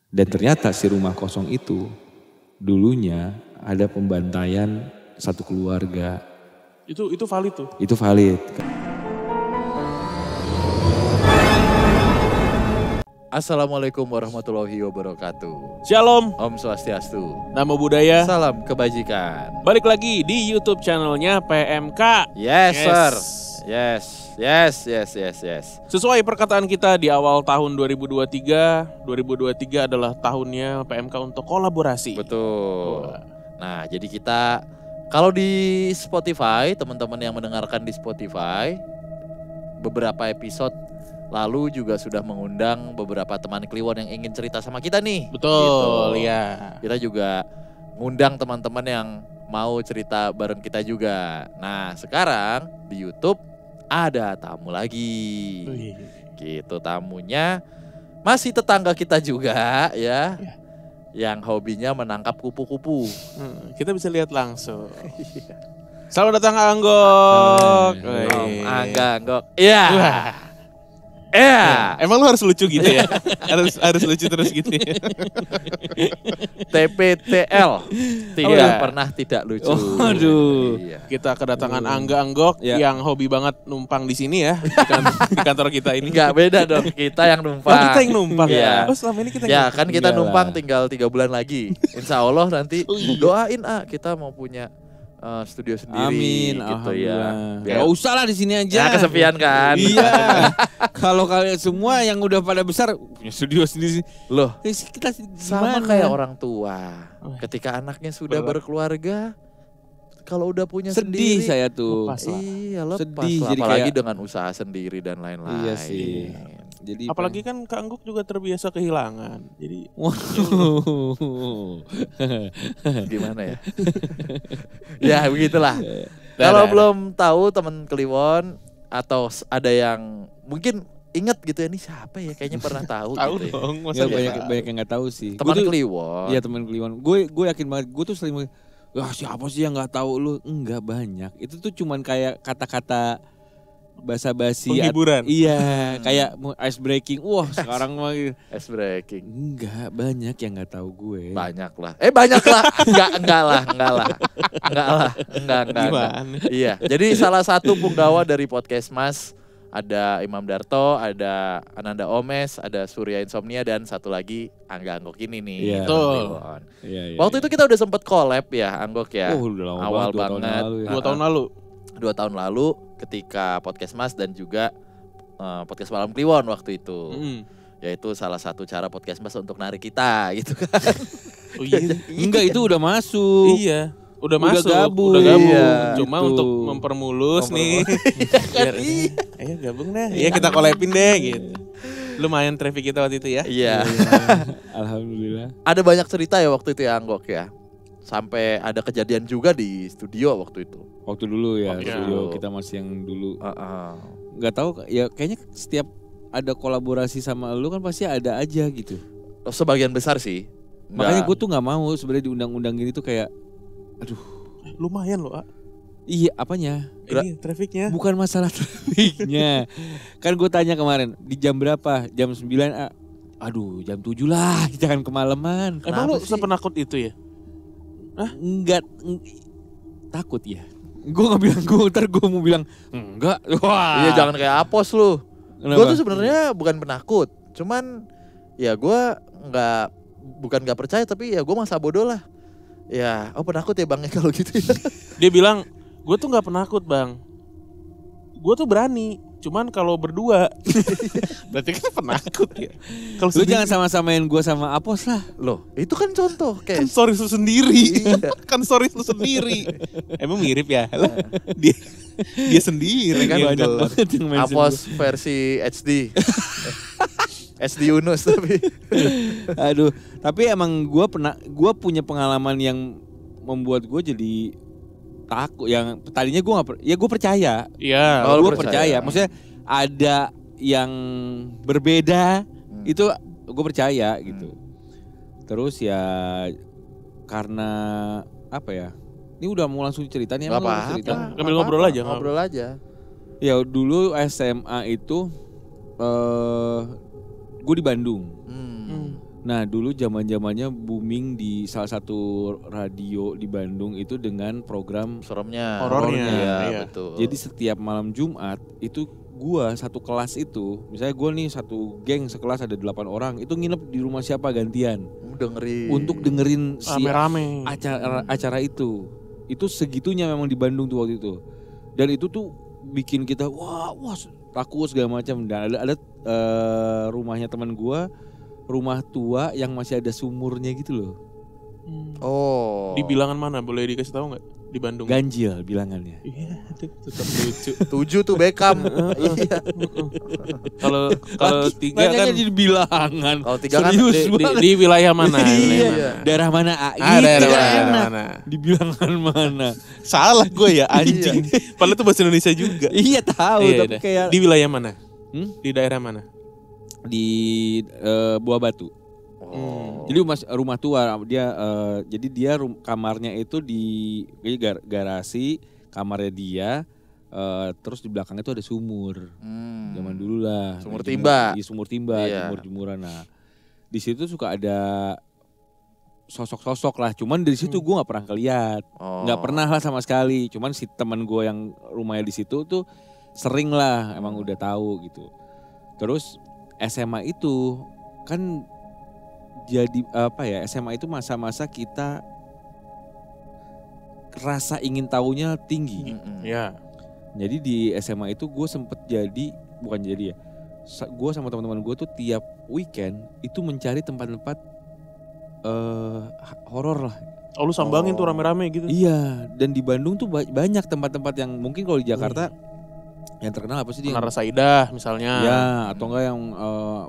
Dan ternyata si rumah kosong itu dulunya ada pembantaian satu keluarga. Itu valid tuh. Itu valid. Assalamualaikum warahmatullahi wabarakatuh. Shalom, Om Swastiastu. Namo Buddhaya. Salam kebajikan. Balik lagi di YouTube channelnya PMK. Yes, Yes. sir. Yes. Sesuai perkataan kita di awal tahun 2023 adalah tahunnya PMK untuk kolaborasi. Betul. Nah, jadi kita kalau di Spotify, teman-teman yang mendengarkan di Spotify, beberapa episode lalu juga sudah mengundang beberapa teman Kliwon yang ingin cerita sama kita nih. Betul, Gitu. ya. Kita juga ngundang teman-teman yang mau cerita bareng kita juga. Nah, sekarang di YouTube ada tamu lagi. Wih. Gitu, tamunya masih tetangga kita juga ya. Yang hobinya menangkap kupu-kupu. Kita bisa lihat langsung. Selamat datang Anggok. Om Angga Anggok. Iya. Emang lu harus lucu gitu ya? harus lucu terus gitu ya? TPTL. Tidak ya? pernah tidak lucu. Oh, aduh. Iya. Kita kedatangan Angga Anggok Ya. yang hobi banget numpang di sini ya. Di kantor kita ini. Enggak, beda dong. Kita yang numpang. Oh, kita yang numpang Iya. ya? Oh, selama ini kita yang Ya numpang. kan kita Enggak numpang lah. tinggal 3 bulan lagi. Insya Allah nanti doain kita mau punya studio sendiri. Amin, gitu alhamdulillah. ya. Gak usah lah di sini aja. Ya kesepian kan. Iya. Kalau kalian semua yang udah pada besar punya studio sendiri. Loh, Kita sama gimana? kayak orang tua. Ketika anaknya sudah berkeluarga, kalau udah punya Sedih sendiri, saya tuh. Lepas lah. Iya lepas Sedih, lah. jadi Apalagi kayak- dengan usaha sendiri dan lain-lain. Iya sih. Jadi Apalagi kan Kak Anggok juga terbiasa kehilangan. Jadi Waduh. Gimana ya? Ya begitulah. Kalau belum tahu teman Kliwon atau ada yang mungkin inget gitu ya, ini siapa ya, kayaknya pernah tahu tahu gitu ya. dong. Masa Ya, nggak banyak yang nggak tahu sih. Teman Gua tuh- Kliwon. Iya teman Kliwon. Gue yakin banget. Gue tuh sering wah siapa sih yang nggak tahu lu? Enggak banyak. Itu tuh cuman kayak kata-kata basa-basi. Penghiburan. Iya, kayak ice breaking. Wah sekarang mah Ice breaking. enggak banyak yang nggak tahu gue. Banyak lah. Banyak lah. Enggak lah. Enggak. Gimana? Iya. Jadi salah satu punggawa dari podcast Mas ada Imam Darto, ada Ananda Omes, ada Surya Insomnia, dan satu lagi Angga Anggok ini nih. Iya. Teman Betul. Kliwon. Iya, Waktu itu kita udah sempet collab ya Anggok ya. Oh udah lama Awal banget, 2 tahun banget. lalu ya. 2 tahun lalu. 2 tahun lalu ketika podcast Mas dan juga podcast Malam Kliwon waktu itu. Yaitu salah satu cara podcast Mas untuk narik kita gitu kan. Oh iya. Enggak itu udah masuk. Iya. Udah Udah masuk. gabung. Udah gabung. Iya, Cuma gitu. untuk mempermulus nih. Kan, Biar, ayo gabung deh. Iya kita collabin deh gitu. Lumayan traffic kita waktu itu ya. Iya. Alhamdulillah. Ada banyak cerita ya waktu itu ya Anggok ya. Sampai ada kejadian juga di studio waktu itu. Waktu dulu ya, Waktu studio dulu. kita masih yang dulu. Heeh. Nggak tahu ya kayaknya setiap ada kolaborasi sama lu kan pasti ada aja gitu. Sebagian besar sih. Makanya Nggak- gue tuh nggak mau sebenarnya diundang-undang gini tuh kayak, aduh, Lumayan loh, iya apanya? ini trafficnya. Bukan masalah trafiknya. Kan gue tanya kemarin di jam berapa? Jam 9 aduh jam 7 lah, jangan kemalaman. Emang lu Kenapa sih? sepenakut itu ya? Enggak, takut ya. Gue nggak bilang ntar gue mau bilang enggak. Wah. Iya jangan kayak Apos lu. Kenapa? Gue tuh sebenarnya bukan penakut. Cuman ya gue bukan nggak percaya, tapi ya gue masa bodoh lah. Ya, penakut ya bang kalau gitu ya. Dia bilang, gue tuh nggak penakut bang. Gue tuh berani. Cuman kalau berdua, berarti kan penakut ya. Kalau Lu jangan sama-samain gue sama Apos lah. Loh, itu kan contoh kan kayak story lu sendiri. Iya. Kan story lu sendiri. Emang mirip ya? Lah, dia sendiri Kan gitu. banyak banget yang mention Apos versi HD. SD Yunus tapi. Aduh, tapi emang gue punya pengalaman yang membuat gue jadi takut. Yang tadinya gue percaya. Iya. Oh, lu Gue percaya. percaya. Maksudnya ada yang berbeda itu gue percaya gitu. Terus ya karena apa ya? Ini udah mau langsung cerita nih. Gak emang lu mau cerita? apa-apa. Sambil ngobrol aja, Ngobrol aja. Ya dulu SMA itu gue di Bandung. Nah dulu zamannya booming di salah satu radio di Bandung itu dengan program Seremnya. Horornya, Iya, iya. betul. Jadi setiap malam Jumat itu gua satu kelas itu, misalnya gua nih satu geng sekelas ada 8 orang, itu nginep di rumah siapa gantian dengerin. untuk dengerin si Rame-rame. acara itu. Itu segitunya memang di Bandung tuh waktu itu. Dan itu tuh bikin kita wah takut segala macam. Dan ada rumahnya teman gua, rumah tua yang masih ada sumurnya gitu loh. Oh. Di bilangan mana? Boleh dikasih tahu nggak? Di Bandung. Ganjil bilangannya. Iya, tetap lucu. 7 tuh Beckham. Iya. Kalau Lagi 3 kan nanyanya di bilangan. Kalau 3 kan Serius di, banget. di wilayah mana? Iya. Wilayah mana? Daerah mana? Daerah enak. mana? Di bilangan mana? Salah gue ya anjing. Padahal itu bahasa Indonesia juga. Iya tahu, Iya, tapi dah. kayak Di wilayah mana? Hmm? Di daerah mana? di Buah Batu. Oh. Jadi rumah tua dia jadi dia kamarnya itu di garasi, kamarnya dia terus di belakangnya itu ada sumur. Zaman dulu lah. Sumur timba. Di sumur timba, Iya. jemur-jemuran. Nah, di situ suka ada sosok-sosok lah. Cuman dari situ gue nggak pernah ngeliat, Oh. nggak pernah lah sama sekali. Cuman si teman gue yang rumahnya di situ tuh sering lah, emang udah tahu gitu. Terus SMA itu kan jadi apa ya? SMA itu masa-masa kita rasa ingin tahunya tinggi. Mm-mm. Ya. Jadi di SMA itu gue sempet bukan jadi ya. Gue sama teman-teman gue tuh tiap weekend itu mencari tempat-tempat horor lah. Oh lu sambangin tuh rame-rame gitu. Iya, dan di Bandung tuh banyak tempat-tempat yang mungkin kalau di Jakarta yang terkenal apa sih dia? Menara Saidah misalnya. Ya, atau enggak yang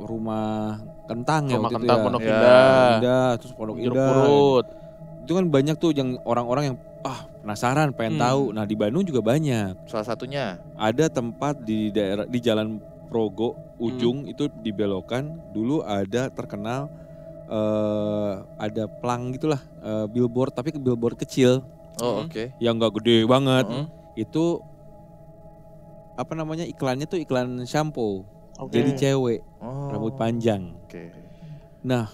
rumah kentang ya Rumah waktu Kentang itu ya. Pondok Ya. Indah. Terus Pondok Jeruk Indah. purut. Itu kan banyak tuh yang orang-orang yang penasaran, pengen tahu. Nah, di Bandung juga banyak. Salah satunya. Ada tempat di daerah di Jalan Progo ujung itu dibelokan. Dulu ada terkenal ada plang gitulah, billboard tapi billboard kecil Oh, oke. yang nggak gede banget. Heeh. Itu apa namanya, iklannya tuh iklan shampoo. Oke. Jadi cewek, Oh. rambut panjang. Oke. Nah,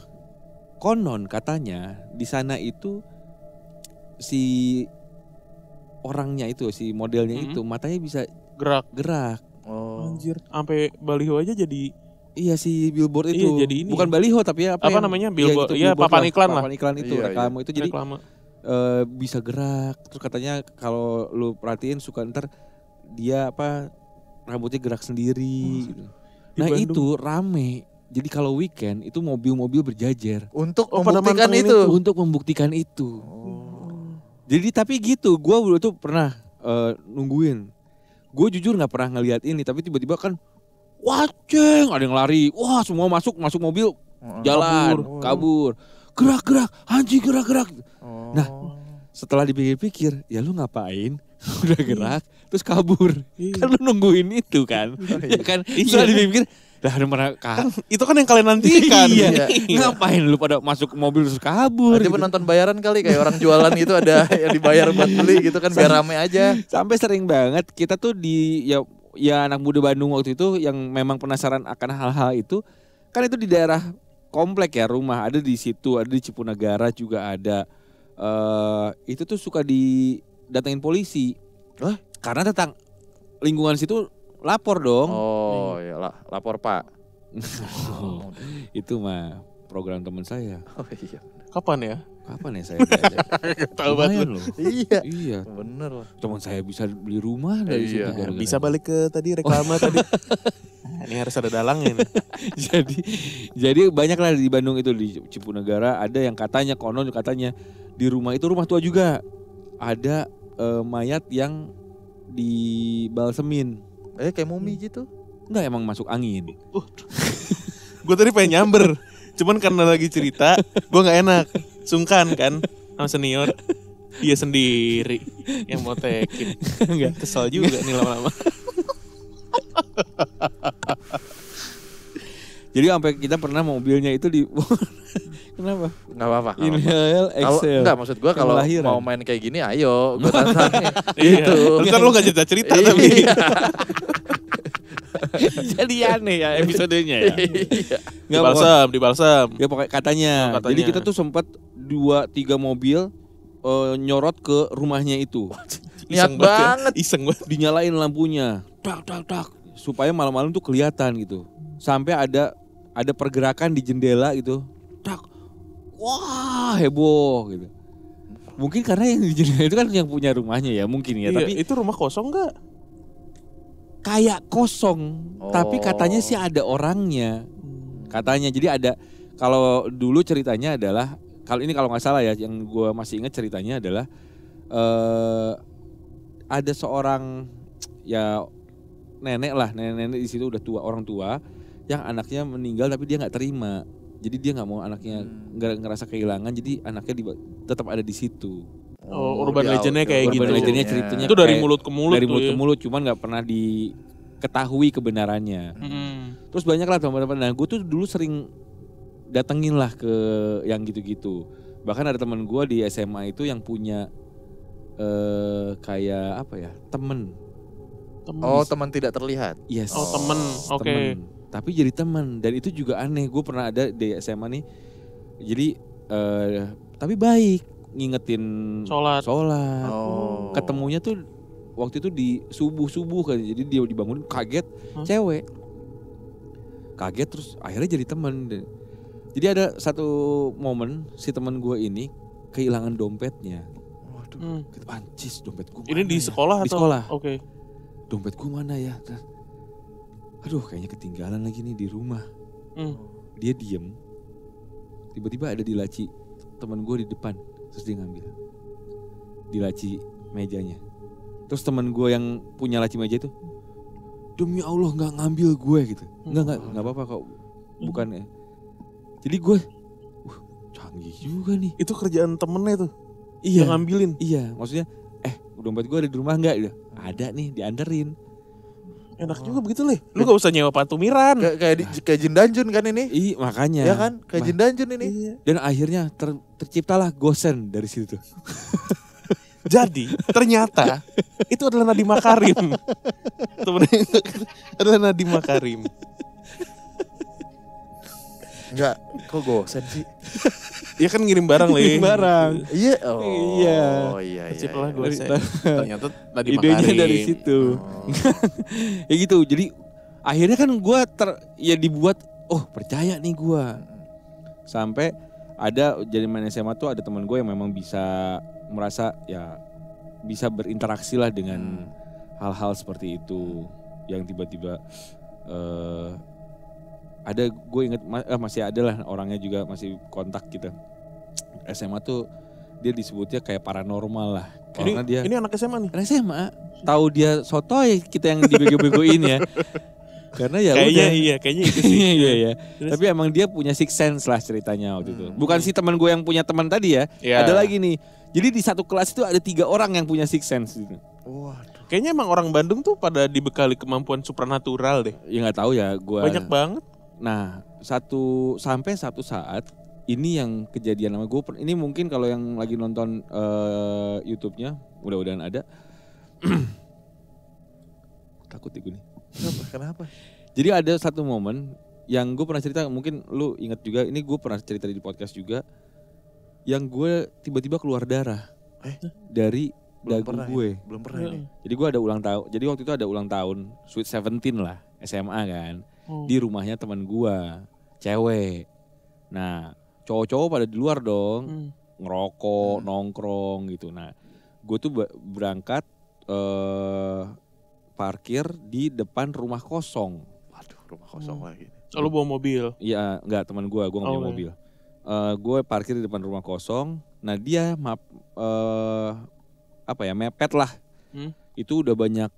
konon katanya di sana itu si orangnya itu, si modelnya itu matanya bisa Gerak. gerak. Oh. Anjir, sampai baliho aja jadi Iya, si billboard Iya, itu. jadi ini. Bukan baliho tapi apa yang- namanya? Billboard. gitu, Iya, billboard papan iklan lah. Papan iklan itu, Iya, reklame itu jadi reklame. bisa gerak. Terus katanya kalau lu perhatiin suka ntar dia rambutnya gerak sendiri gitu. Di Nah, Bandung. itu rame. Jadi kalau weekend itu mobil-mobil berjajar Untuk pada membuktikan mantengin itu. untuk membuktikan itu. Oh. Jadi tapi gitu, gua dulu tuh pernah nungguin. Gue jujur nggak pernah ngelihat ini, tapi tiba-tiba kan, wah ceng, ada yang lari, wah semua masuk mobil, jalan, kabur, gerak-gerak, anjing gerak-gerak. Oh. Nah, setelah dipikir-pikir, ya lu ngapain? Udah gerak, terus kabur. Iya. Kan lu nungguin itu kan, ya kan? Setelah dipikir, lah ada mereka. Itu kan yang kalian nantikan. Iya. Ngapain lu pada masuk mobil terus kabur? Ada gitu. penonton bayaran kali, kayak orang jualan gitu ada yang dibayar buat beli gitu kan biar rame aja. Sampai sering banget kita tuh ya anak muda Bandung waktu itu yang memang penasaran akan hal-hal itu, kan itu di daerah komplek ya, rumah ada di situ, ada di Cipunagara juga ada. Itu tuh suka didatengin polisi. Karena tentang lingkungan situ lapor dong. Oh, ya lapor Pak. Itu mah program teman saya. Oh iya. Kapan ya? Kapan ya saya? Tahu Lumayan loh. Iya. Iya. Bener lah. Teman saya bisa beli rumah dari Iya. situ. gara-gara. Bisa balik ke tadi reklame tadi. Nah, ini harus ada dalangnya nih. jadi banyak lah di Bandung itu, di Cipunagara ada yang konon katanya di rumah itu, rumah tua juga ada mayat yang dibalsemin. Kayak mumi gitu. Enggak, emang masuk angin. Gue tadi pengen nyamber, cuman karena lagi cerita, gue nggak enak, sungkan kan sama senior. Dia sendiri yang mau tekin. Enggak. Kesel juga nih lama-lama. Jadi sampai kita pernah mobilnya itu di kenapa? Enggak apa-apa. Inhale, Kalau exhale. enggak, maksud gue kalau Kelahiran. mau main kayak gini ayo gue tantangin. Iya. Gitu. Ntar lu gak cerita-cerita tapi. Iya. Jadi aneh ya episodenya ya. Nggak, Dibalsam. ya pokoknya katanya. Oh, katanya. Jadi kita tuh sempat 2-3 mobil nyorot ke rumahnya itu. Niat banget. Iseng banget. Dinyalain lampunya. Tak. Supaya malam-malam tuh kelihatan gitu. Sampai ada pergerakan di jendela gitu. Tak. Wah, heboh gitu. Mungkin karena yang di jendela itu kan yang punya rumahnya ya, mungkin ya. Iya, Tapi itu rumah kosong nggak? kayak kosong. Tapi katanya sih ada orangnya. Katanya. Jadi ada, kalau dulu ceritanya adalah, kalau nggak salah ya, yang gue masih ingat ceritanya adalah ada seorang ya nenek di situ udah tua, orang tua yang anaknya meninggal tapi dia nggak terima. Jadi dia nggak mau anaknya ngerasa kehilangan, jadi anaknya tetap ada di situ. Urban legendnya kayak Urban gitu. legendnya ceritanya Itu dari kayak mulut ke mulut. dari tuh mulut ya. ke mulut, cuman nggak pernah diketahui kebenarannya. Terus banyak lah teman-teman. Nah, gue tuh dulu sering datengin lah ke yang gitu-gitu. Bahkan ada teman gue di SMA itu yang punya kayak apa ya, temen. Teman tidak terlihat. Yes. Oh, temen. Oke. Temen. Tapi jadi teman, dan itu juga aneh. Gue pernah ada di SMA nih. Jadi tapi baik, ngingetin Sholat. Oh. Ketemunya tuh waktu itu di subuh kan. Jadi dia dibangunin kaget, cewek. Kaget terus akhirnya jadi teman. Jadi ada satu momen si teman gue ini kehilangan dompetnya. Waduh. Anjis, dompet gue Ini di sekolah Di atau? sekolah. Oke. Dompet gue mana ya? Aduh, kayaknya ketinggalan lagi nih di rumah. Dia diem. Tiba-tiba ada di laci teman gue di depan. Terus dia ngambil. Di laci mejanya. Terus teman gue yang punya laci meja itu, demi Allah nggak ngambil gue gitu. Nggak apa-apa kok. Bukan ya. Jadi gue, canggih juga nih. Itu kerjaan temennya tuh. Iya. Yang ngambilin. Iya, maksudnya, dompet gue ada di rumah nggak? Ada nih, dianterin. Enak juga begitu leh. Lu gak usah nyewa patumiran. Kayak Jin Danjun kan ini? Iya, makanya. Ya kan? Kayak Jin Danjun ini. Dan akhirnya terciptalah Gosen dari situ. Jadi ternyata itu adalah Nadiem Makarim. Temennya adalah Nadiem Makarim. Enggak, kok Gosen sih? Ya kan ngirim barang leh. Ngirim barang. Iya. Iya. Oh iya. Terciptalah iya. Gosen. Ternyata Nadiem Idenya Makarim. dari situ. Ya gitu. Jadi akhirnya kan gue dibuat, percaya nih gue. Sampai ada jadi main SMA tuh ada teman gue yang memang bisa merasa ya bisa berinteraksi lah dengan hal-hal seperti itu, yang tiba-tiba ada, gue inget masih ada lah orangnya juga masih kontak kita. SMA tuh dia disebutnya kayak paranormal lah. Karena dia Ini anak SMA nih. anak SMA, tahu dia sotoy, kita yang dibego-begoin ya. Karena ya Kayaknya udah. kayaknya itu sih. Iya. Terus? Tapi emang dia punya six sense lah ceritanya waktu itu. Bukan si teman gue yang punya teman tadi ya. Iya. Ada lagi nih. Jadi di satu kelas itu ada 3 orang yang punya six sense gitu. Waduh. Kayaknya emang orang Bandung tuh pada dibekali kemampuan supranatural deh. Ya nggak tahu ya gue. Banyak banget. Nah, sampai satu saat ini yang kejadian sama gue. Ini mungkin kalau yang lagi nonton YouTube-nya, mudah-mudahan ada. Takut ya gue nih. Kenapa? Jadi ada satu momen yang gue pernah cerita, mungkin lu ingat juga. Ini gue pernah cerita di podcast juga. Yang gue tiba-tiba keluar darah dari dagu gue. Belum pernah ini. Jadi gue ada ulang tahun. Jadi waktu itu ada ulang tahun Sweet 17 lah, SMA kan. Di rumahnya teman gua, cewek. Nah, cowok-cowok pada di luar dong, ngerokok, nongkrong gitu. Nah, gue tuh berangkat parkir di depan rumah kosong. Waduh, rumah kosong lagi. Lu bawa mobil. Iya, enggak, teman gua nggak punya mobil. Gue parkir di depan rumah kosong. Nah, dia mepet lah. Itu udah banyak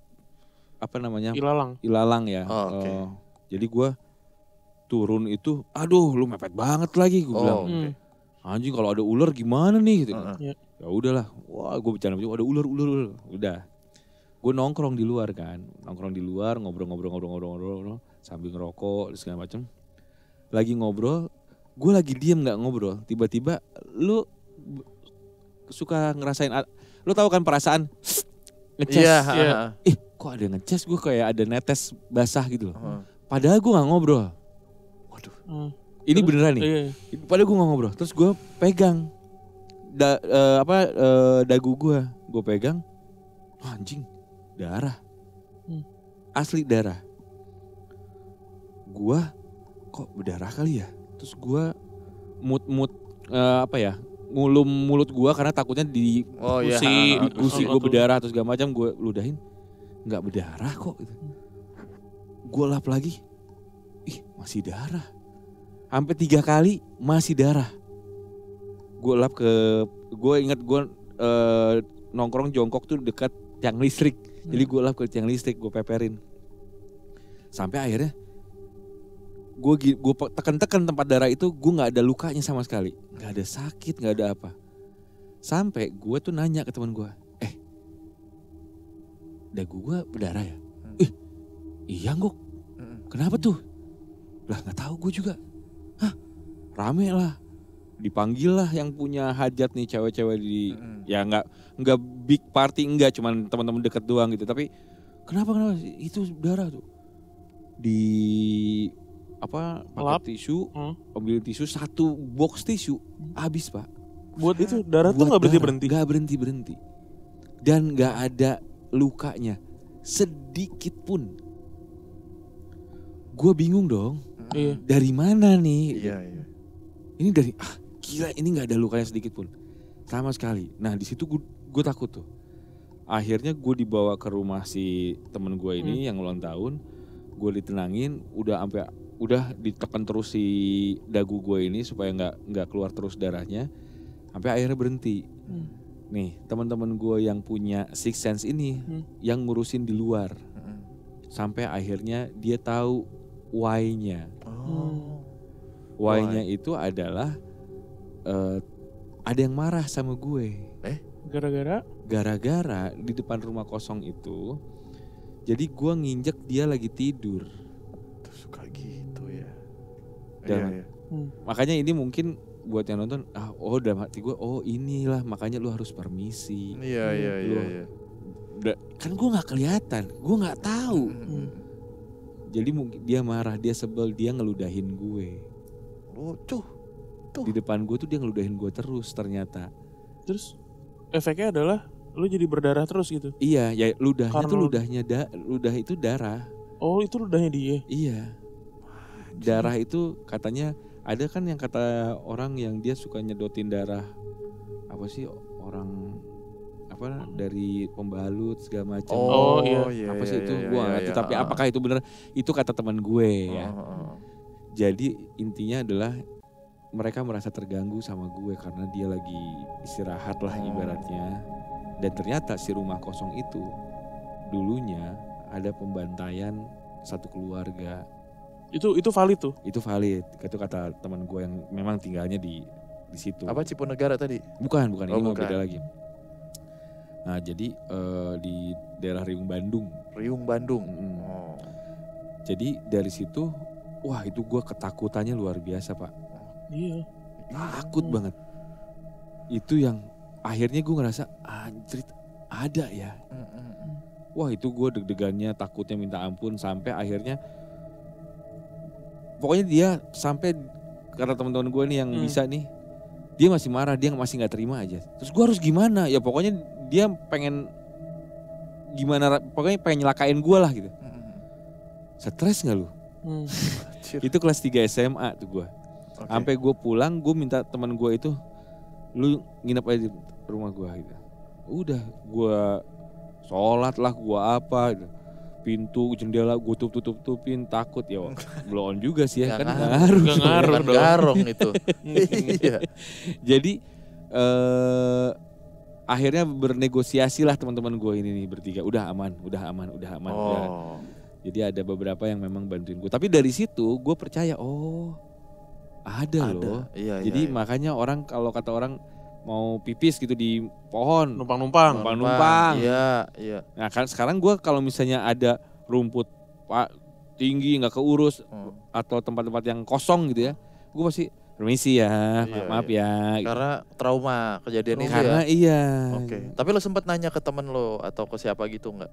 ilalang ya. Oh, okay. Jadi gue turun itu, aduh lu mepet banget lagi, gue bilang. Okay. Anjing kalau ada ular gimana nih gitu. Ya. Ya udahlah, wah gue bercanda ada ular. Udah, gue nongkrong di luar kan, ngobrol sambil ngerokok segala macam. Lagi ngobrol, gue lagi diem nggak ngobrol, tiba-tiba lu suka ngerasain, lu tahu kan perasaan ngeces. Iya. kok ada yang ngecas, gue kayak ada netes basah gitu loh. Heeh. Padahal gue gak ngobrol. Waduh. Ini beneran nih. Iya. Padahal gue gak ngobrol. Terus gue pegang dagu gue pegang. Wah, anjing, darah. Asli darah. Gue kok berdarah kali ya. Terus gue ngulum mulut gue karena takutnya di Oh iya. gusi gue berdarah terus segala macam, gue ludahin. Nggak berdarah kok gitu. Gue lap lagi. Ih, masih darah. Sampai 3 kali masih darah. Gue lap gue ingat gue nongkrong jongkok tuh dekat tiang listrik. Jadi gue lap ke tiang listrik, gue peperin. Sampai akhirnya gue tekan-tekan tempat darah itu, gue nggak ada lukanya sama sekali, nggak ada sakit, nggak ada apa. Sampai gue tuh nanya ke teman gue, dagu gue berdarah ya? Iya Ngok. Kenapa tuh? Lah nggak tahu gue juga. Hah, rame lah. Dipanggil lah yang punya hajat nih cewek-cewek di, ya nggak big party, enggak, cuman teman-teman deket doang gitu. Tapi kenapa itu darah tuh? Di pakai tisu, ambil tisu 1 box tisu habis Pak. Buat itu darah tuh nggak berhenti. Nggak berhenti. Dan nggak ada lukanya sedikit pun. Gue bingung dong. Iya. Dari mana nih? Iya. Ini dari gila, ini nggak ada lukanya sedikit pun sama sekali. Nah di situ gue takut tuh. Akhirnya gue dibawa ke rumah si temen gue ini yang ulang tahun. Gue ditenangin, udah ditekan terus si dagu gue ini supaya nggak keluar terus darahnya, sampai akhirnya berhenti. Nih teman-teman gue yang punya sixth sense ini yang ngurusin di luar, sampai akhirnya dia tahu why-nya. Why-nya itu adalah ada yang marah sama gue. Gara-gara di depan rumah kosong itu. Jadi gue nginjek dia lagi tidur. Suka gitu ya. Iya. Makanya ini mungkin buat yang nonton, dalam hati gue, inilah makanya lu harus permisi. Iya. Kan gue nggak kelihatan, gue nggak tahu. Jadi mungkin dia marah, dia sebel, dia ngeludahin gue. Tuh. Di depan gue tuh dia ngeludahin gue terus ternyata. Terus efeknya adalah lu jadi berdarah terus gitu? Iya, ya ludahnya Karena tuh ludah itu darah. Oh itu ludahnya dia? Iya. Darah itu katanya ada kan yang kata orang yang dia suka nyedotin darah apa sih orang dari pembalut segala macam. Oh iya. Apa sih itu? Gua nggak ngerti. Tapi apakah itu benar? Itu kata teman gue ya. Jadi intinya adalah mereka merasa terganggu sama gue karena dia lagi istirahat lah ibaratnya. Dan ternyata si rumah kosong itu dulunya ada pembantaian satu keluarga. Itu valid tuh? Itu valid. Itu kata teman gue yang memang tinggalnya di situ. Apa Cipunegara tadi? Bukan. Ini mau bukan. beda lagi. Nah jadi di daerah Riung Bandung. Jadi dari situ, wah itu gue ketakutannya luar biasa Pak. Iya. Takut banget. Itu yang akhirnya gue ngerasa anjrit ada ya. Wah itu gue deg-degannya, takutnya minta ampun, sampai akhirnya pokoknya dia sampai kata teman-teman gue nih yang bisa nih, dia masih marah, dia masih nggak terima aja. Terus gue harus gimana? Ya pokoknya dia pengen pengen nyelakain gue lah gitu. Stres nggak lu? Itu kelas 3 SMA tuh gue. Sampai gue pulang, gue minta teman gue itu, lu nginep aja di rumah gue gitu. Udah gue sholat lah, gue apa gitu. Pintu jendela gue tutupin, takut ya. Blow on juga sih ya, kan ngaruh dong. Garong itu. Iya. Jadi akhirnya bernegosiasi lah teman-teman gue ini nih bertiga. Udah aman. Udah. Jadi ada beberapa yang memang bantuin gue. Tapi dari situ gue percaya, ada loh. Iya, jadi iya. makanya orang kalau kata orang mau pipis gitu di pohon, numpang. Iya. Nah kan sekarang gue kalau misalnya ada rumput tinggi nggak keurus atau tempat-tempat yang kosong gitu ya, gue pasti permisi ya, maaf ya. Karena trauma kejadian itu karena ya. Iya. Oke. Tapi lo sempat nanya ke temen lo atau ke siapa gitu nggak?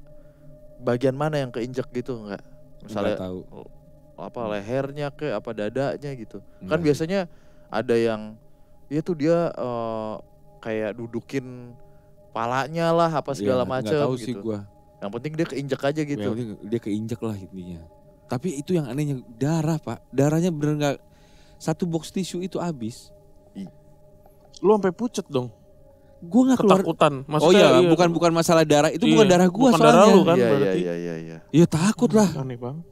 bagian mana yang keinjek gitu enggak? Misalnya Nggak tahu. apa lehernya ke apa dadanya gitu. Kan Enggak sih. biasanya ada yang ya tuh dia kayak dudukin palanya lah apa segala Iya, nggak macam tahu gitu. sih gua. Yang penting dia keinjek aja gitu. Yang penting dia keinjek lah intinya. Tapi itu yang anehnya darah, Pak. Darahnya bener nggak, satu box tisu itu habis. Lu sampai pucet dong. Gua nggak keluar. Ketakutan. Oh iya, bukan masalah darah. Itu bukan darah gua bukan soalnya. darah lu kan Iya berarti. iya. Iya takut lah. Aneh banget.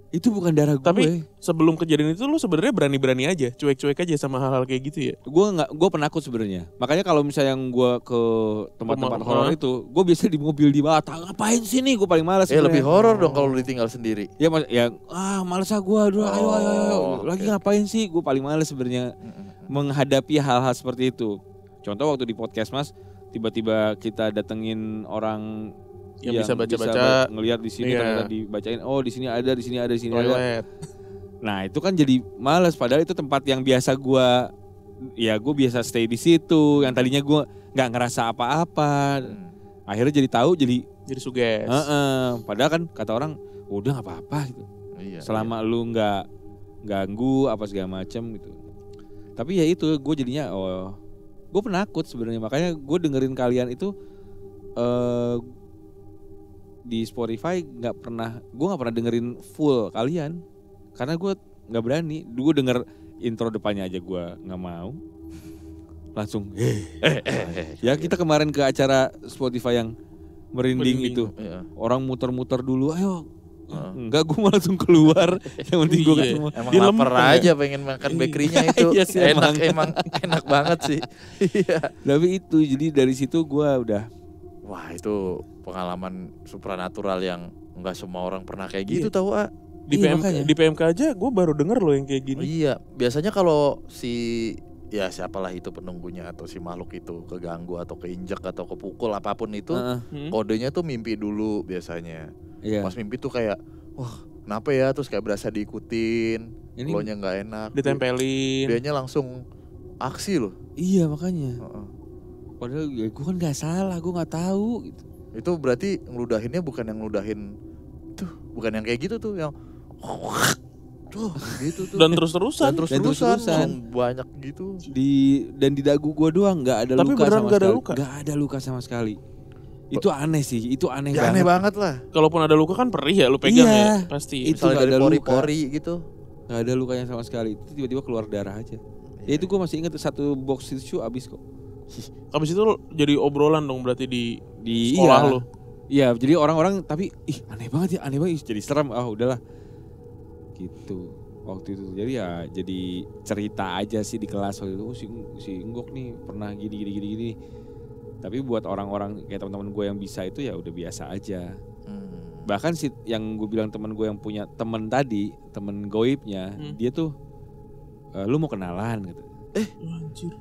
Itu bukan darah gue. Tapi sebelum kejadian itu lu sebenarnya berani-berani aja, cuek-cuek aja sama hal-hal kayak gitu ya. Gue penakut sebenarnya. Makanya kalau misalnya yang gue ke tempat-tempat Rumah, horor itu, gue biasa di mobil di bawah. Ngapain sih nih? Gue paling malas. Lebih horor dong kalau lu ditinggal sendiri. Ya, malas ah gue. Ayo. Lagi oke. ngapain sih? Gue paling malas sebenarnya menghadapi hal-hal seperti itu. Contoh waktu di podcast Mas, tiba-tiba kita datengin orang Yang bisa baca-baca, ngelihat di sini iya. ternyata dibacain. Oh di sini ada, di sini ada, di sini ada. Toilet. Nah itu kan jadi malas. Padahal itu tempat yang biasa gue biasa stay di situ. Yang tadinya gue nggak ngerasa apa-apa. Akhirnya jadi tahu, jadi suges. padahal kan kata orang udah nggak apa-apa gitu. Iya. Selama lu nggak ganggu apa segala macam gitu. Tapi ya itu gue jadinya gue penakut sebenarnya. Makanya gue dengerin kalian itu di Spotify gue nggak pernah dengerin full kalian karena gue nggak berani. Gue denger intro depannya aja gue nggak mau, langsung ya kita kemarin ke acara Spotify yang merinding itu, Iya. orang muter-muter dulu, ayo enggak, gue mau langsung keluar. Yang penting gue Iya. ketemu. Emang Dia lapar lempeng aja pengen makan bakerynya itu. Iya sih, emang enak banget sih. Iya. Tapi itu jadi dari situ gue udah Wah, itu pengalaman supranatural yang enggak semua orang pernah kayak gitu Iya. tahu, ah. Iya, makanya. Di PMK aja gue baru denger loh yang kayak gini. Iya, biasanya kalau ya siapalah itu penunggunya atau si makhluk itu keganggu atau keinjak atau kepukul apapun itu, kodenya tuh mimpi dulu biasanya. iya. Pas mimpi tuh kayak, wah kenapa ya, terus kayak berasa diikutin, Ini- lo nya nggak enak, Ditempelin. dianya langsung aksi loh. Iya makanya. Heeh. Padahal ya gue kan nggak salah, gue nggak tahu gitu. Itu berarti ngeludahinnya bukan yang ngeludahin tuh, bukan yang kayak gitu tuh, yang tuh gitu tuh. Dan terus-terusan. terus-terusan banyak gitu. Dan di dagu gue doang nggak ada Tapi luka beneran sama nggak ada sekali. luka? Nggak ada luka sama sekali. Itu aneh sih, itu aneh Ya banget. aneh banget lah. Kalaupun ada luka kan perih ya lu pegang Iya. ya pasti. Itu Misalnya nggak dari ada luka. pori-pori gitu. Nggak ada lukanya sama sekali. Itu tiba-tiba keluar darah aja. Ya itu gue masih inget satu box tisu abis kok. Habis itu jadi obrolan dong berarti di Di sekolah iya. lu. Iya, jadi orang-orang tapi aneh banget ya, aneh banget. Ih, jadi serem. Udahlah. Gitu. Waktu itu jadi ya jadi cerita aja sih di kelas waktu itu. Si Enggok nih pernah gini. Tapi buat orang-orang kayak teman-teman gue yang bisa itu ya udah biasa aja. Bahkan si yang gue bilang teman gue yang punya temen tadi, temen goibnya, dia tuh lu mau kenalan gitu. Anjir.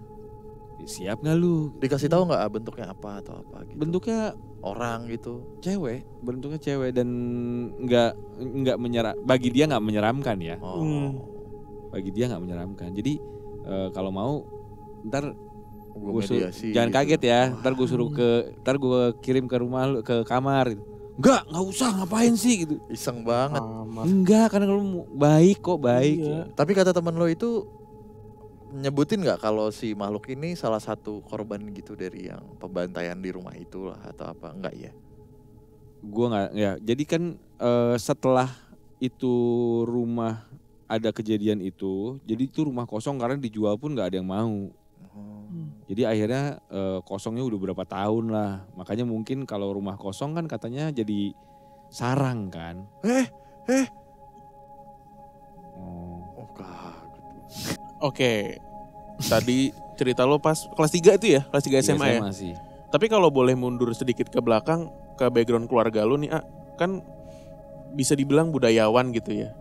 Siap nggak lu? Dikasih tahu nggak bentuknya apa atau apa gitu? Bentuknya Orang gitu. bentuknya cewek dan nggak bagi dia nggak menyeramkan ya. Bagi dia nggak menyeramkan. Jadi kalau mau ntar Gua mediasi jangan gitu. kaget ya. Ntar gue kirim ke rumah lu, ke kamar gitu. Nggak usah, ngapain sih gitu. Iseng banget. Enggak, karena lu baik kok, baik. Iya. Ya. Tapi kata teman lo itu nyebutin nggak kalau si makhluk ini salah satu korban gitu dari yang pembantaian di rumah itu lah atau apa? Enggak ya? Gue nggak ya. Jadi kan setelah itu rumah ada kejadian itu, jadi itu rumah kosong karena dijual pun nggak ada yang mau. Jadi akhirnya kosongnya udah berapa tahun lah. Makanya mungkin kalau rumah kosong kan katanya jadi sarang kan. Oh kaget. Oke. Tadi cerita lo pas kelas 3 itu ya? Kelas 3 SMA ya? Sih. Tapi kalau boleh mundur sedikit ke belakang ke background keluarga lu nih, kan bisa dibilang budayawan gitu ya.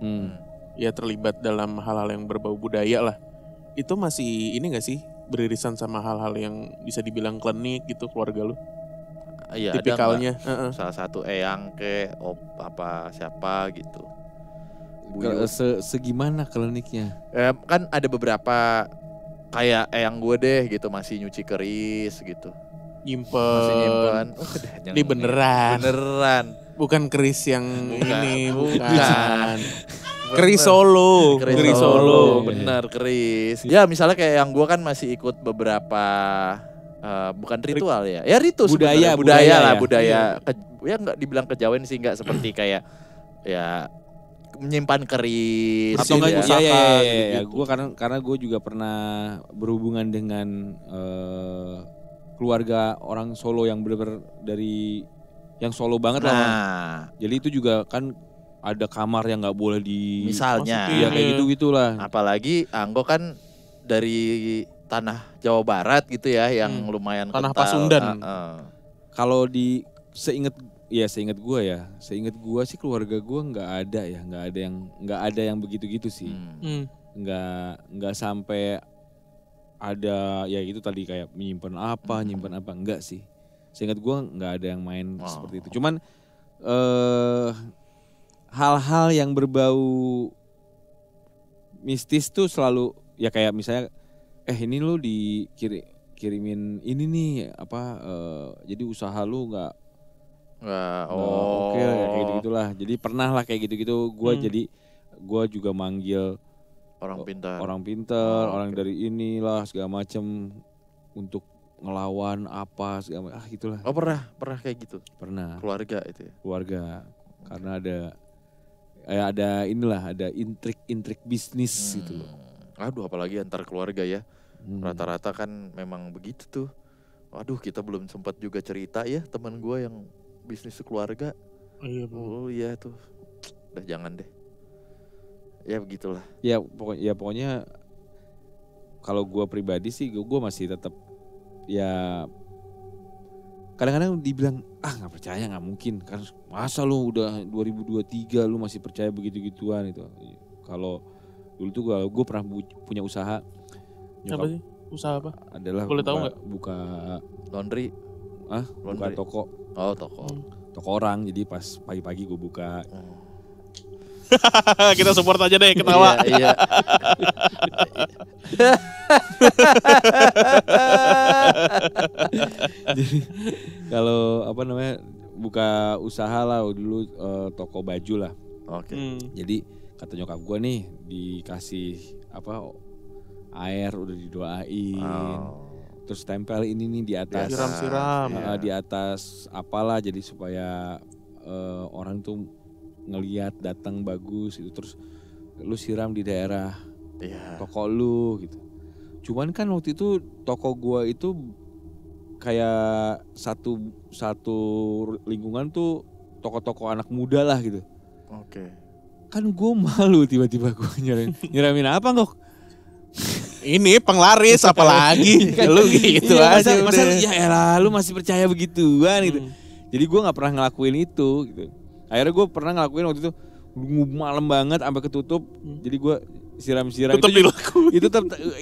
Ya terlibat dalam hal-hal yang berbau budaya lah. Itu masih ini gak sih beririsan sama hal-hal yang bisa dibilang klinik gitu keluarga lu? Iya, Tipikalnya. ada nggak salah satu eyang ke apa siapa gitu. Buyut. Segimana kliniknya? Kan ada beberapa kayak eyang gue deh gitu masih nyuci keris gitu. nyimpen. Ini beneran. Beneran. Bukan keris yang ini, bukan. Keris Solo. Keris Solo. Bener, keris. Ya misalnya kayak yang gue kan masih ikut beberapa bukan ritual ya. Ya ritus budaya lah, ya. budaya. Ya enggak dibilang kejawen sih, enggak seperti kayak ya menyimpan keris atau enggak ya. Ya. Gue karena gue juga pernah berhubungan dengan keluarga orang Solo yang benar-benar dari yang Solo banget lah. Jadi itu juga kan ada kamar yang nggak boleh di misalnya ya kayak gitulah. Apalagi Anggo kan dari tanah Jawa Barat gitu ya, yang lumayan tanah kental. Pasundan. Kalau seingat gue sih keluarga gue nggak ada yang begitu-gitu sih. Nggak sampai ada ya itu tadi kayak nyimpen apa enggak sih. Seingat gue nggak ada yang main seperti itu. Cuman hal-hal yang berbau mistis tuh selalu ya kayak misalnya ini lu kirimin ini nih jadi usaha lu nggak oke kayak gitu-gitulah. Jadi pernah lah kayak gitu-gitu jadi gue juga manggil orang pintar, orang dari inilah segala macem untuk ngelawan apa segala gitulah. Oh pernah kayak gitu? Pernah. Keluarga itu ya? Keluarga. Karena ada intrik bisnis gitu loh. Aduh apalagi antar keluarga ya. Rata-rata kan memang begitu tuh. Waduh kita belum sempat juga cerita ya teman gue yang bisnis keluarga. Oh iya tuh. Udah jangan deh. Ya begitulah. Ya pokoknya kalau gue pribadi sih gue masih tetap ya kadang-kadang dibilang nggak percaya, nggak mungkin kan, masa lu udah 2023 lu masih percaya begitu-gituan itu. Kalau dulu tuh gue pernah punya usaha. Apa sih? Usaha apa? Adalah boleh tahu nggak? Buka laundry. Buka toko. Oh toko. Toko orang, jadi pas pagi-pagi gue buka. Kita support aja deh, ketawa. Iya. Jadi kalau buka usaha lah dulu toko baju lah. Oke. Jadi kata nyokap gue nih dikasih air udah didoain. Terus tempel ini nih di atas siram-siram di atas apalah, jadi supaya orang tuh ngelihat datang bagus itu, terus lu siram di daerah toko lu gitu. Cuman kan waktu itu toko gua itu kayak satu lingkungan tuh toko-toko anak muda lah gitu. Oke. Kan gua malu tiba-tiba gua nyiramin apa Ngok? Ini penglaris apalagi lu gitu aja. Masa ya elah lu masih percaya begituan gitu. Jadi gue nggak pernah ngelakuin itu gitu. Akhirnya gue pernah ngelakuin waktu itu malam banget sampai ketutup. Jadi gue siram-siram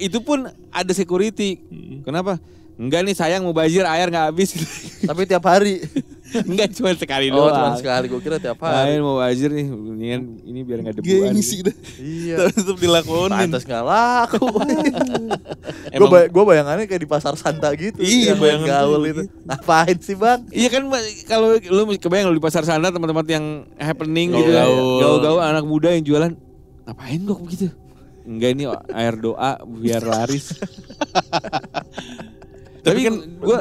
itu pun ada security. Kenapa? Enggak nih sayang mau bazir air nggak habis. Tapi tiap hari. Enggak, cuma sekali doang. Oh cuma sekali, gue kira tiap hari. Mau bazir nih, ini biar nggak debuan. Gengsi dah. Iya. Tetap dilakuin. Pantas nggak laku. Gue bayangannya kayak di pasar Santa gitu. Iya, bayangan gaul itu. Ngapain sih bang? Iya kan, kalau lu kebayang lu di pasar Santa tempat-tempat yang happening gitu, gaul-gaul anak muda yang jualan, ngapain kok begitu? Enggak, ini air doa biar laris. Tapi kan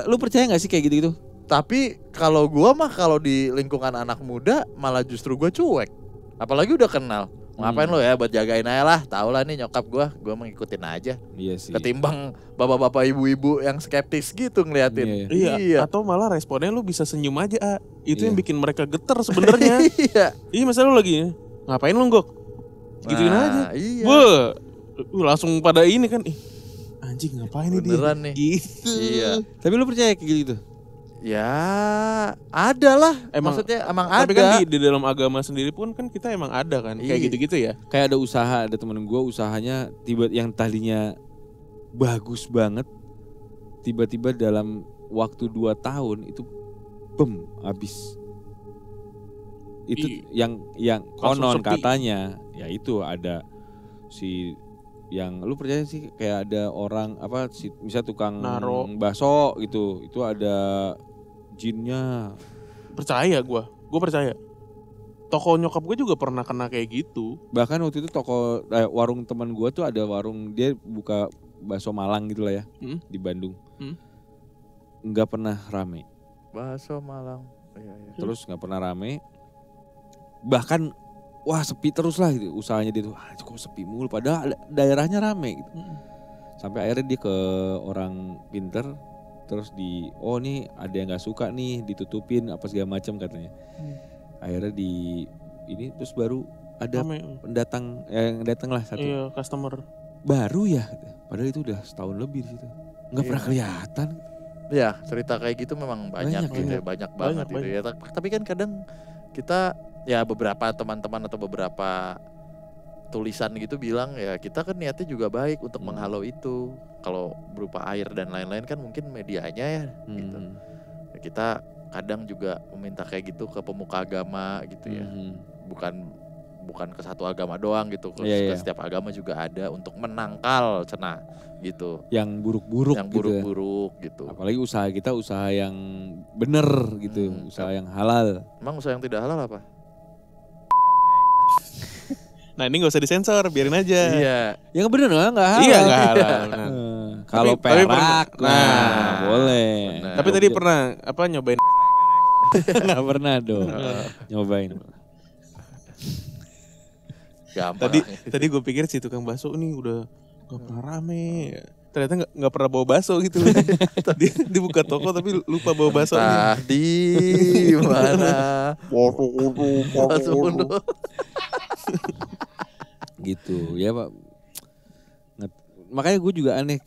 lu percaya nggak sih kayak gitu-gitu? Tapi kalau gue mah kalau di lingkungan anak muda malah justru gue cuek. Apalagi udah kenal. Ngapain lo ya buat jagain aja lah. Tau lah nih nyokap gue mau ngikutin aja. Iya sih. Ketimbang bapak-bapak ibu-ibu yang skeptis gitu ngeliatin. Iya. Atau malah responnya lu bisa senyum aja. Itu yang bikin mereka geter sebenarnya. Iya masa lu lagi ngapain lu Ngok? Gituin aja. Iya. Langsung pada ini kan. Anjing ngapain ini dia? Beneran nih. Gitu. Iya. Tapi lu percaya kayak gitu? Ya ada lah. Maksudnya emang ada. Tapi kan di dalam agama sendiri pun kan kita emang ada kan. Kayak gitu-gitu ya. Kayak ada usaha, ada temen gue usahanya yang tadinya bagus banget. Tiba-tiba dalam waktu 2 tahun itu habis. Itu yang konon katanya. Ya itu ada si Yang lu percaya sih kayak ada orang apa misalnya tukang Naro. bakso gitu, itu ada jinnya. Percaya gue percaya. Toko nyokap gue juga pernah kena kayak gitu. Bahkan waktu itu warung teman gue tuh ada warung, dia buka bakso Malang gitu lah ya di Bandung. Nggak pernah rame. Bakso Malang. Iya. Terus nggak pernah rame. Bahkan wah sepi terus lah gitu usahanya dia tuh. Kok sepi mulu padahal daerahnya rame gitu. Sampai akhirnya dia ke orang pinter, terus nih ada yang nggak suka nih, ditutupin apa segala macam katanya. Akhirnya ini terus baru ada pendatang yang datang lah satu. Iya, customer. Baru ya, padahal itu udah setahun lebih di situ. Nggak pernah kelihatan. Ya cerita kayak gitu memang banyak gitu ya, banyak banget gitu ya. Tapi kan kadang kita ya beberapa teman-teman atau beberapa tulisan gitu bilang ya kita kan niatnya juga baik untuk menghalau itu. Kalau berupa air dan lain-lain kan mungkin medianya ya gitu. Ya, kita kadang juga meminta kayak gitu ke pemuka agama gitu ya. Bukan ke satu agama doang gitu, ke setiap agama juga ada untuk menangkal cenah gitu. Yang buruk-buruk gitu. Apalagi usaha kita usaha yang bener gitu, usaha yang halal. Emang usaha yang tidak halal apa? Nah ini gak usah disensor, biarin aja. Iya. Ya bener nggak halal. Iya nggak halal. Kalau perak, boleh. Bener. Tapi tadi pernah nyobain? Nggak pernah dong. Nyobain. Gampang. Tadi gue pikir si tukang bakso nih udah gak pernah rame. Ternyata gak pernah bawa bakso gitu. Dia buka toko tapi lupa bawa bakso. Di mana? Gitu ya Pak. Makanya gue juga aneh.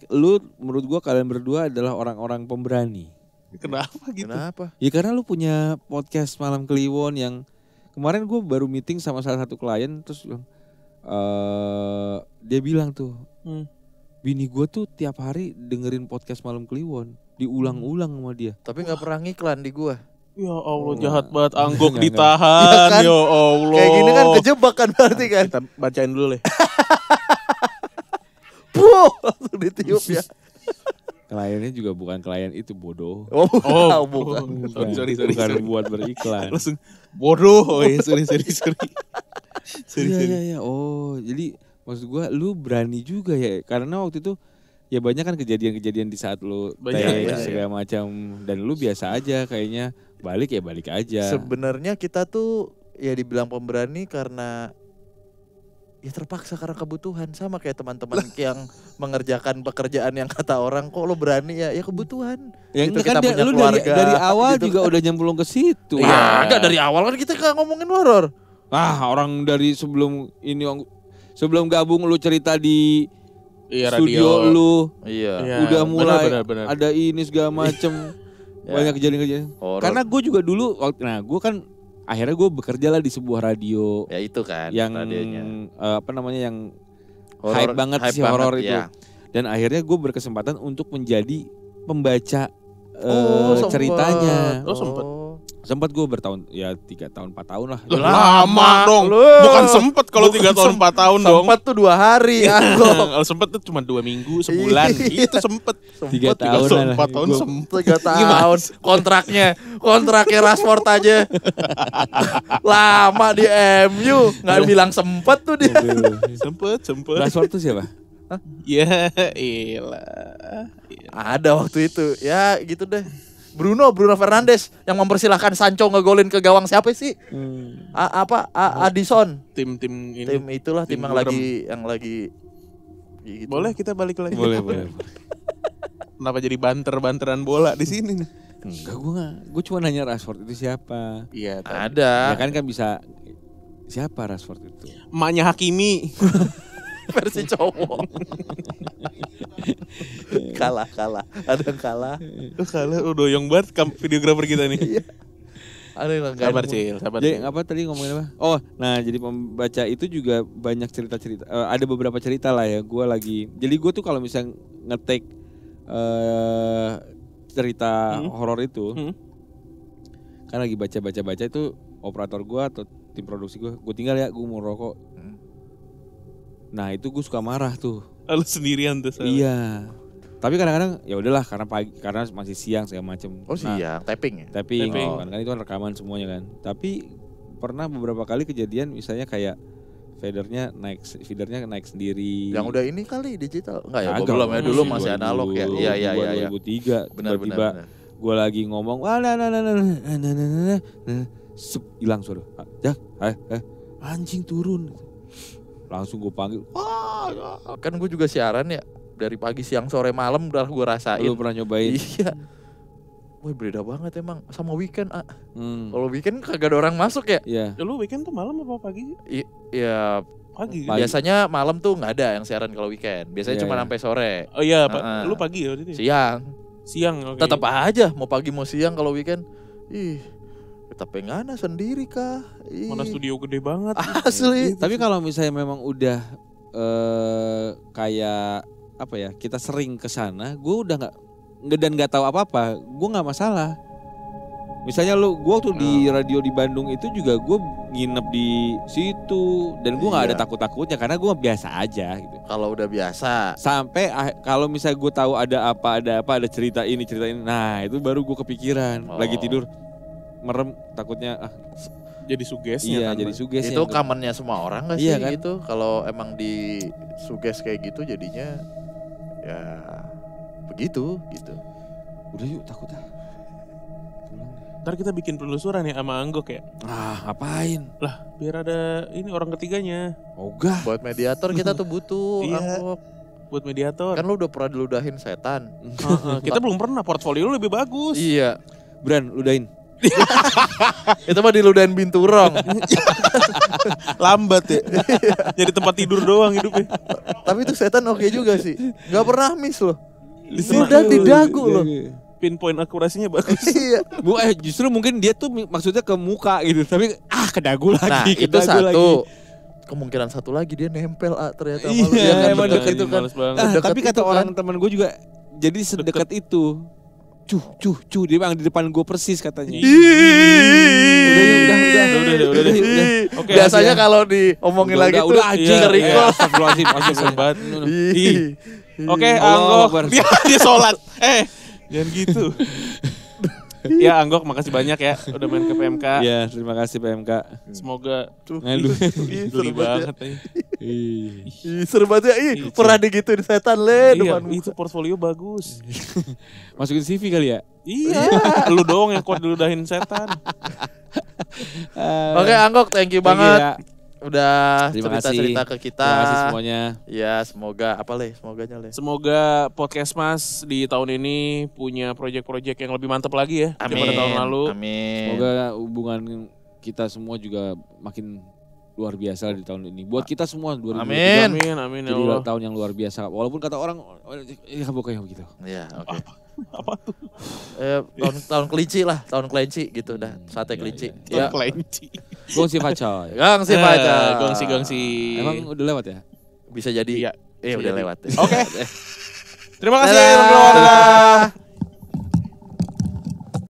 Menurut gue kalian berdua adalah orang-orang pemberani. Kenapa gitu? Kenapa? Ya karena lu punya podcast Malam Kliwon yang kemarin gue baru meeting sama salah satu klien terus dia bilang tuh, bini gue tuh tiap hari dengerin podcast Malam Kliwon, diulang-ulang sama dia. Tapi nggak pernah ngiklan di gue. Ya Allah jahat banget, anggok ditahan. Ya, kan? Ya Allah. Kayak gini kan kejebak kan berarti kan. Kita bacain dulu deh. Puh, langsung ditiup ya. Kliennya juga bukan klien itu bodoh. Bukan. Sorry. Bukan buat beriklan. Langsung bodoh. Oh iya, sorry. Iya. Oh, jadi maksud gua lu berani juga ya. Karena waktu itu ya banyak kan kejadian-kejadian di saat lu segala macam dan lu biasa aja kayaknya. Balik aja. Sebenarnya kita tuh ya dibilang pemberani karena ya terpaksa karena kebutuhan, sama kayak teman-teman yang mengerjakan pekerjaan yang kata orang kok lo berani ya kebutuhan. Ya gitu, kan kita punya lu keluarga, dari awal gitu juga kan. udah nyemplung ke situ. Ya, enggak dari awal kan kita gak ngomongin horor. Orang dari sebelum gabung lu cerita di studio radio. lu. Iya. Udah mulai benar. ada ini segala macem. Banyak kejadian-kejadian. Karena gue juga dulu gue kan akhirnya gue bekerja lah di sebuah radio. Ya itu kan yang radionya. yang hype banget sih horor itu. Ya. Dan akhirnya gue berkesempatan untuk menjadi pembaca Oh, ceritanya. Sempat gue bertahun 3 tahun 4 tahun lah. Lama dong. Bukan sempet kalau 3 tahun 4 tahun dong. Sempet tuh 2 hari. Kalau sempet tuh cuma 2 minggu, sebulan. Itu sempet. 3 tahun 4 tahun sempet. 3 tahun. Kontraknya Rashford aja. Lama di MU, nggak bilang sempet tuh dia. Sempet. Rashford tuh siapa? Ya, iyalah. Ada waktu itu. Ya gitu deh. Bruno Fernandes yang mempersilahkan Sancho ngegolin ke gawang siapa sih? Addison. Tim ini. Tim itulah tim yang lagi gitu. Boleh kita balik lagi. Boleh. Kenapa jadi banteran bola di sini nih? Enggak, gue cuma nanya Rashford itu siapa. Iya, ada. Ya kan bisa siapa Rashford itu? Emaknya Hakimi. Versi cowok. kalah. Ada yang kalah. Kalah, doyong banget videografer kita nih. Ada yang Sabar Cil. Jadi apa tadi ngomongin apa? Oh, nah jadi pembaca itu juga banyak cerita-cerita. Ada beberapa cerita lah ya. Jadi gue tuh kalau misalnya ngetek cerita horor itu, kan lagi baca itu operator gue atau tim produksi gue tinggal ya, gue mau rokok. Nah itu gue suka marah tuh. Lu sendirian tuh. Iya. Tapi kadang-kadang ya udahlah karena pagi, karena masih siang segala macem. Oh siang, tapping ya? Tapping. Tapping. Kan itu kan rekaman semuanya kan. Tapi pernah beberapa kali kejadian misalnya kayak feedernya naik sendiri. Yang udah ini kali digital. Enggak ya, Agak, gua belum ya, dulu masih masih 2000, analog ya. Iya. 2003 Benar. tiba-tiba gue lagi ngomong hilang suara. Jak, anjing turun. Langsung gue panggil. Kan gue juga siaran ya. Dari pagi, siang, sore, malam udah gue rasain. Lu pernah nyobain? Iya. Wah beda banget emang sama weekend. Kalau weekend kagak ada orang masuk ya. Iya. Ya, lu weekend tuh malam apa pagi sih? Iya. Pagi. Biasanya malam tuh nggak ada yang siaran kalau weekend. Biasanya Iya, cuma iya. sampai sore. Oh iya, lu pagi ya waktu itu? Siang. Siang. Oke. Tetap aja mau pagi mau siang kalau weekend. Ih, kita pengana sendiri kah? Ih. Mana studio gede banget. Asli. Tapi kalau misalnya memang udah kayak apa ya, kita sering ke sana, gue udah nggak tahu apa-apa, gue nggak masalah. Misalnya gue waktu di radio di Bandung itu juga gue nginep di situ dan gue nggak ada takut-takutnya karena gue biasa aja gitu. Kalau udah biasa. Sampai kalau misalnya gue tahu ada cerita ini, nah itu baru gue kepikiran. Lagi tidur merem takutnya Jadi sugesti. iya jadi sugesti. Itu kamennya semua orang gak sih Iya, kan? gitu? Kalau emang di suges kayak gitu jadinya ya begitu gitu. Udah yuk takut ah. Ntar kita bikin penelusuran ya sama Anggok ya. Ngapain? Lah biar ada ini orang ketiganya. Ogah. Buat mediator kita tuh butuh. Iya. Anggok. Buat mediator. Kan lu udah pernah diludahin setan. Kita belum pernah, portfolio lu lebih bagus. Iya. Bran, ludahin. Itu mah diludahin binturong. Lambat ya. Jadi tempat tidur doang hidupnya. Tapi itu setan oke juga sih. Gak pernah miss loh. Ludahin Ludah di dagu loh. Pinpoint akurasinya bagus. Iya. Justru mungkin dia tuh maksudnya ke muka gitu, tapi ke dagu lagi. Nah ke itu dagu satu. lagi. Kemungkinan satu lagi dia nempel ternyata Iya, sama lu. Dia kan emang dekat deket itu kan. males banget. Dekat Tapi kata itu orang kan. teman gue juga jadi sedekat itu. Cuh, dia bilang di depan gue persis katanya. Udah. Oke, Biasanya kalau diomongin lagi tuh udah anjing ngeri iya. kok. Astagfirullahaladzim, Sobat. Ih. Oke, Allah Anggok. Akbar. Dia sholat. Jangan gitu. Ya Anggok, makasih banyak ya udah main ke PMK. Ya, terima kasih PMK. Semoga Ngelu. Seru banget banget. Ih, seru banget ya. Ih, pernah digituin setan le Iya, depan itu portfolio bagus. Masukin CV kali ya? Iya, lu doang yang kuat diludahin setan. Oke, Anggok, thank you Thank you banget. ya. Udah Terima cerita-cerita ke kita. Terima kasih semuanya. Ya, semoga semoganya le. Semoga podcast Mas di tahun ini punya proyek-proyek yang lebih mantap lagi ya daripada tahun lalu. Amin. Semoga hubungan kita semua juga makin luar biasa di tahun ini. Buat kita semua 2023. Amin. Amin ya Jadi Allah. tahun yang luar biasa. Walaupun kata orang ya bukannya begitu. Iya, oke. Apa tuh? Tahun kelinci lah, tahun kelinci gitu dah. Sate kelinci. Ya. Ya. Kelinci. Gongsi Pacoy. Gongsi pacar. Gongsi. Emang udah lewat ya? Bisa jadi. Iya. Udah jadi. lewat. Oke. Terima kasih Dadah. teman-teman.